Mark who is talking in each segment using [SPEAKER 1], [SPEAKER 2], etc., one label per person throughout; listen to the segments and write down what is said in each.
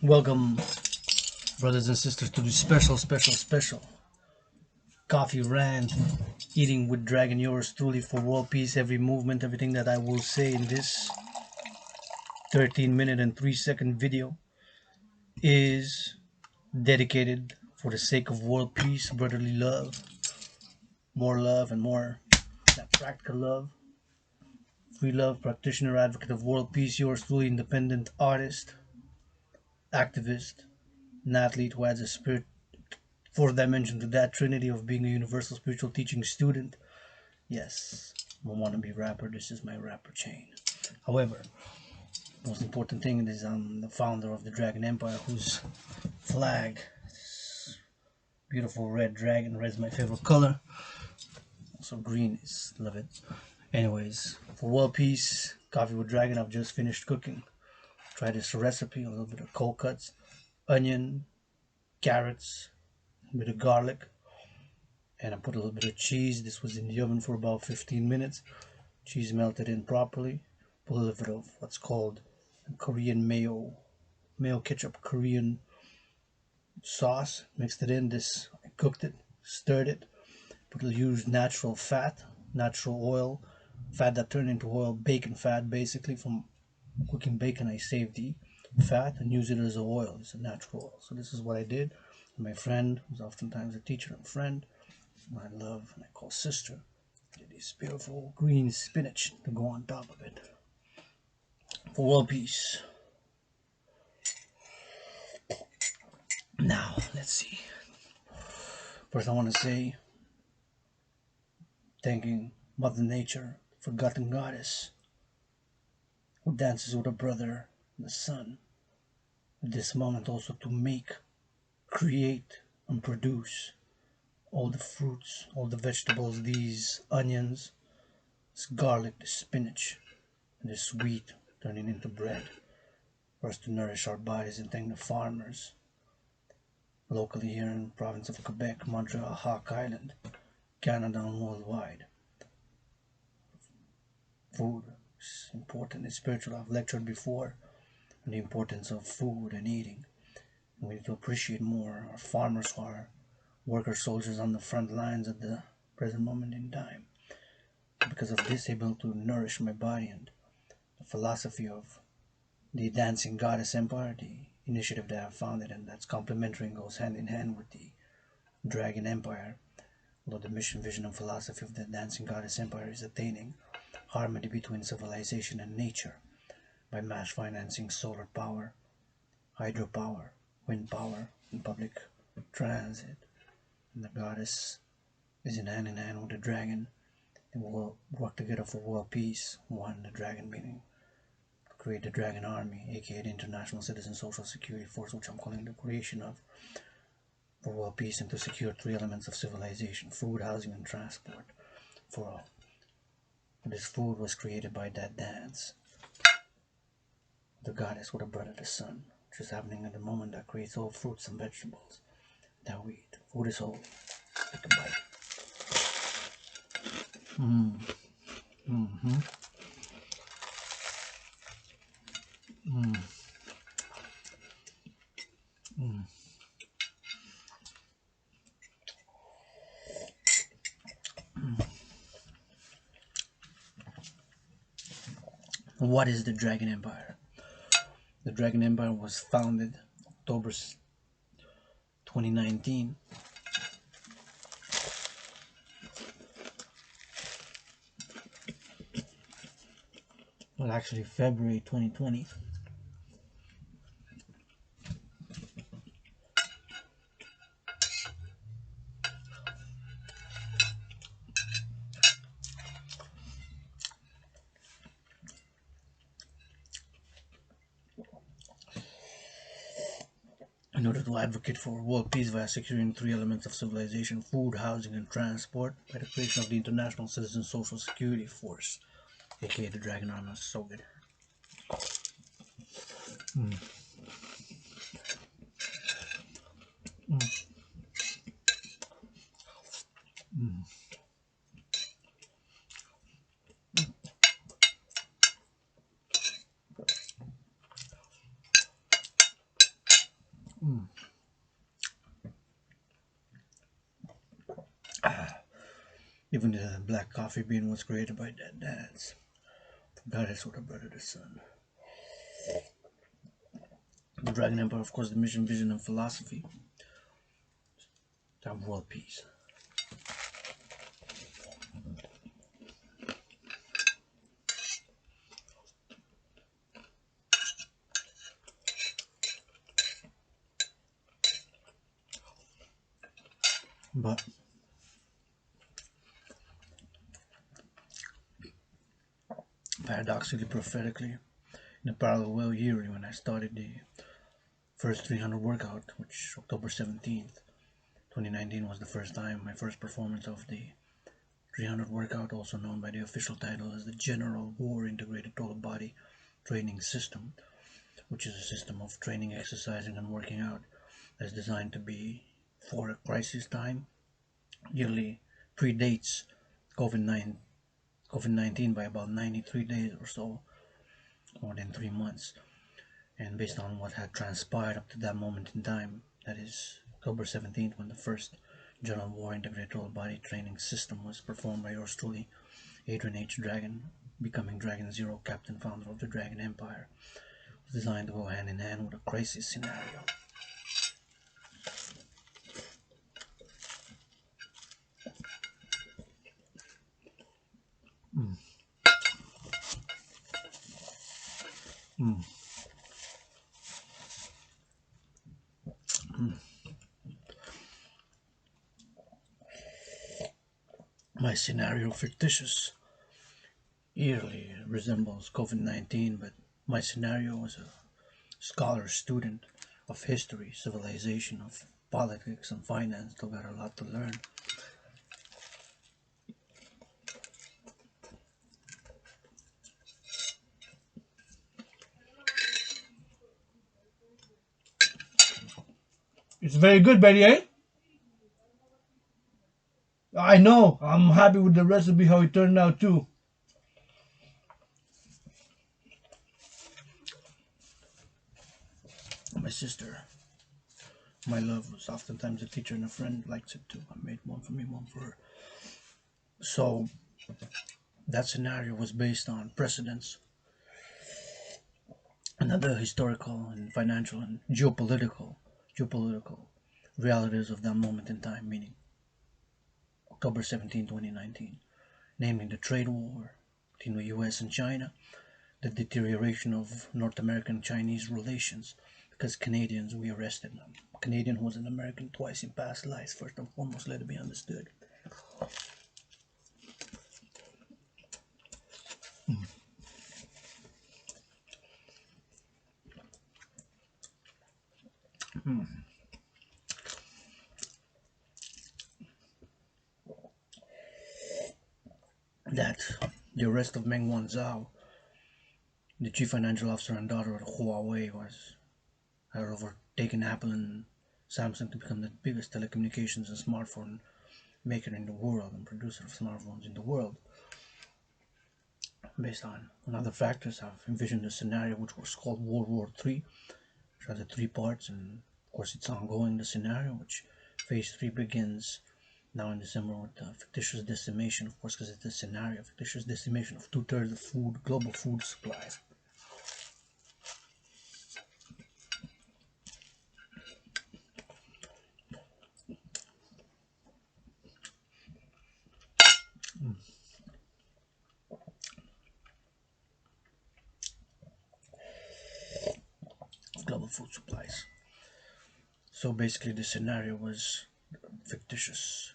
[SPEAKER 1] Welcome, brothers and sisters, to this special coffee rant, eating with Dragon. Yours truly, for world peace. Every movement, everything that I will say in this 13-minute and 3-second video is dedicated for the sake of world peace, brotherly love, and more that practical love. Free love, practitioner, advocate of world peace. Yours truly, independent artist, activist, an athlete who has a spirit, fourth dimension to that trinity of being a universal spiritual teaching student. Yes, I'm a wannabe rapper. This is my rapper chain. However, most important thing is I'm the founder of the Dragon Empire, whose flag, beautiful red dragon. Red is my favorite color. Also green is, love it. Anyways, for world peace, coffee with dragon. I've just finished cooking. Try this recipe. A little bit of cold cuts, onion, carrots, a bit of garlic, and I put a little bit of cheese. This was in the oven for about 15 minutes. Cheese melted in properly. Put a little bit of what's called Korean mayo ketchup, Korean sauce. Mixed it in. This I cooked it, stirred it. But I'll use natural fat, natural oil, fat that turned into oil, bacon fat basically. From cooking bacon, I saved the fat and use it as oil. It's a natural oil. So this is what I did. And my friend, who's oftentimes a teacher and friend, who I love and I call sister, did this beautiful green spinach to go on top of it. For world peace. Now, let's see. First, I want to say thanking Mother Nature, forgotten goddess, who dances with her brother, the sun, at this moment also to make, create, and produce all the fruits, all the vegetables, these onions, this garlic, this spinach, and this wheat turning into bread for us to nourish our bodies, and thank the farmers locally here in the province of Quebec, Montreal, Hawk Island, Canada, and worldwide. Food is important, it's spiritual. I've lectured before on the importance of food and eating. And we need to appreciate more our farmers who are worker soldiers on the front lines at the present moment in time. Because of this, able to nourish my body, and the philosophy of the Dancing Goddess Empire, the initiative that I've founded, and that's complementary and goes hand in hand with the Dragon Empire. Although the mission, vision, and philosophy of the Dancing Goddess Empire is attaining harmony between civilization and nature by mass financing solar power, hydropower, wind power, and public transit. And the goddess is in hand with the dragon, and we'll work together for world peace. One, the dragon meaning create the Dragon Army, aka the International Citizen Social Security Force, which I'm calling the creation of, for world peace, and to secure three elements of civilization: food, housing, and transport for all. This food was created by that dance, the goddess with a brother, the sun, which is happening at the moment, that creates all fruits and vegetables that we eat. Food is holy. Take a bite. Mm-hmm. What is the Dragon Empire? The Dragon Empire was founded October 2019. Well, actually February 2020. In order to advocate for world peace via securing three elements of civilization: food, housing, and transport, by the creation of the International Citizen Social Security Force, aka the Dragon Army. So good. Even the black coffee bean was created by dead dads. That is what a brother the sun. The Dragon Empire, of course, the mission, vision, and philosophy to have world peace. But paradoxically, prophetically, in a parallel world year when I started the first 300 workout, which October 17th, 2019 was the first time, my first performance of the 300 workout, also known by the official title as the General War Integrated Total Body Training System, which is a system of training, exercising, and working out that's designed to be for a crisis time. Yearly predates COVID-19 by about 93 days or so, more than 3 months. And based on what had transpired up to that moment in time, that is October 17th, when the first General War Integrated Total Body Training System was performed by yours truly, Adrian H. Dragan, becoming Dragon Zero Captain Founder of the Dragon Empire, was designed to go hand in hand with a crisis scenario. Mm. Mm. Mm. My scenario, fictitious, eerily resembles COVID-19, but my scenario was a scholar, student of history, civilization, of politics and finance, still got a lot to learn.
[SPEAKER 2] It's very good, Betty, eh? I know. I'm happy with the recipe, how it turned out, too.
[SPEAKER 1] My sister, my love, was oftentimes a teacher and a friend, likes it too. I made one for me, one for her. So that scenario was based on precedents and other historical and financial and geopolitical realities of that moment in time, meaning October 17, 2019, namely the trade war between the US and China, the deterioration of North American Chinese relations, because Canadians, we arrested them. A Canadian who was an American twice in past lives, first and foremost, let it be understood. That the arrest of Meng Wanzhou, the chief financial officer and daughter of Huawei, was had overtaken Apple and Samsung to become the biggest telecommunications and smartphone maker in the world and producer of smartphones in the world. Based on other factors, I've envisioned a scenario which was called World War III, which has the three parts, and of course it's ongoing, the scenario, which phase 3 begins now in December with the fictitious decimation, of course, because it's a scenario, fictitious decimation of 2/3 of food, global food supplies. Global food supplies. So basically, the scenario was fictitious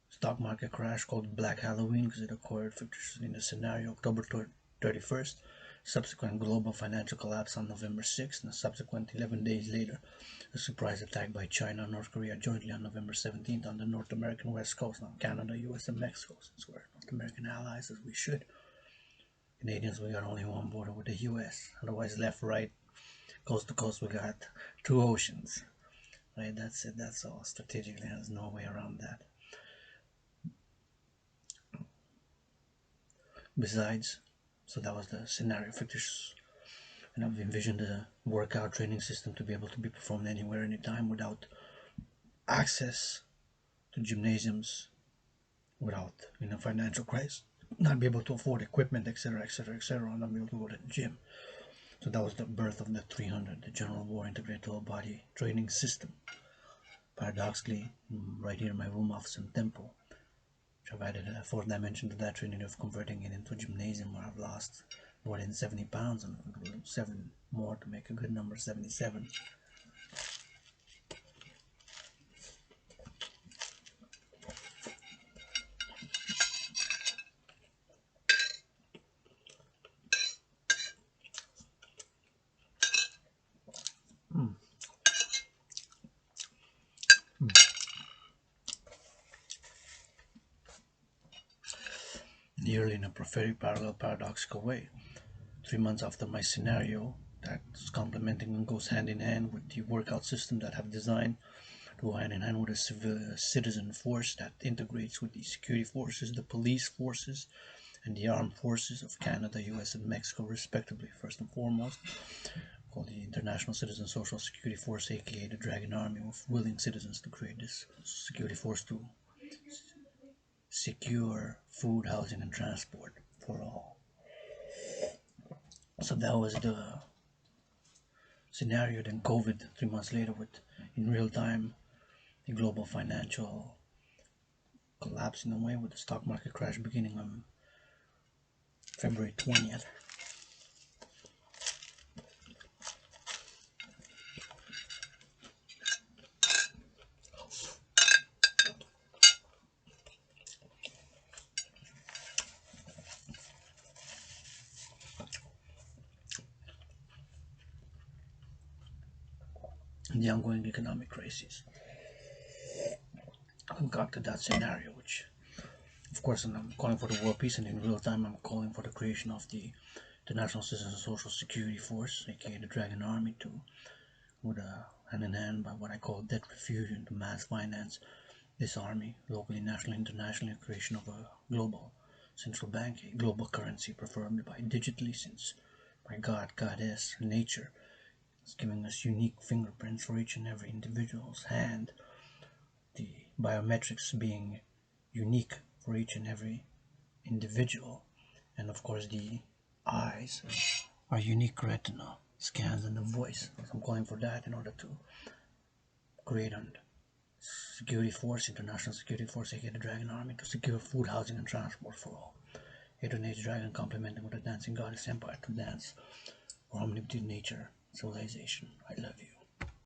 [SPEAKER 1] stock market crash called Black Halloween because it occurred fictitiously in the scenario October 31st, subsequent global financial collapse on November 6th, and a subsequent 11 days later, a surprise attack by China and North Korea jointly on November 17th on the North American West Coast, on Canada, US, and Mexico, since we're North American allies as we should. Canadians, we got only one border with the US, otherwise left, right, coast to coast, we got two oceans. Right, that's it, that's all. Strategically, there's no way around that. Besides, so that was the scenario, fictitious, and I've envisioned a workout training system to be able to be performed anywhere, anytime, without access to gymnasiums, without in a financial crisis, not be able to afford equipment, etc., etc., etc., and not be able to go to the gym. So that was the birth of the 300, the General War Integrated Whole Body Training System. Paradoxically, right here in my room office in Temple, which I've added a fourth dimension to that training of converting it into a gymnasium where I've lost more than 70 pounds and 7 more to make a good number, 77. Nearly in a prophetic parallel paradoxical way. 3 months after my scenario, that's complementing and goes hand in hand with the workout system that I've designed, to go hand in hand with a citizen force that integrates with the security forces, the police forces, and the armed forces of Canada, US, and Mexico, respectively, first and foremost, called the International Citizen Social Security Force, aka the Dragan Army, of willing citizens to create this security force to secure food, housing, and transport for all. So that was the scenario. Then COVID, 3 months later, with in real time the global financial collapse in a way, with the stock market crash beginning on February 20th. And the ongoing economic crisis concocted that scenario, which of course, and I'm calling for the world peace, and in real time I'm calling for the creation of the National Citizen Social Security Force, aka the Dragan Army, to with hand in hand by what I call debt refusion to mass finance this army, locally, nationally, internationally, the creation of a global central bank, a global currency, preferably by digitally, since by God, Goddess, nature is giving us unique fingerprints for each and every individual's hand, the biometrics being unique for each and every individual, and of course the eyes are unique retina scans and the voice. So I'm calling for that in order to create a security force, international security force, aka the Dragan Army, to secure food, housing, and transport for all. Adrian H. Dragan complementing with a dancing goddess empire to dance for harmony between nature and civilization. I love you.